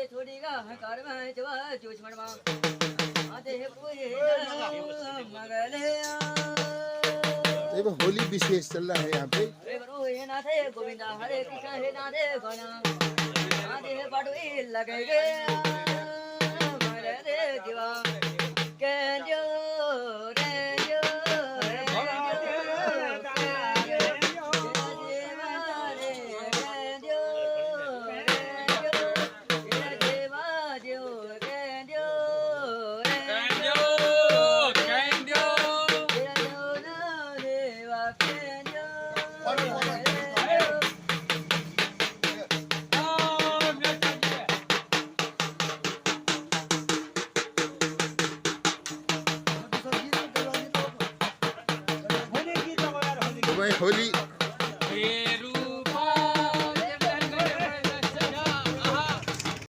થોડીગા હકારમાં જવા જોશમણમાં આતે પૂરે મગલે देखो होली विशेष चल रहा है यहाँ पे। रे बरो हे नाथे गोविंदा हरे कृष्ण हे नाथे गणा आते बड़वे लगे गे मरे रे जीवा के जो रे जो रे तो भाई होली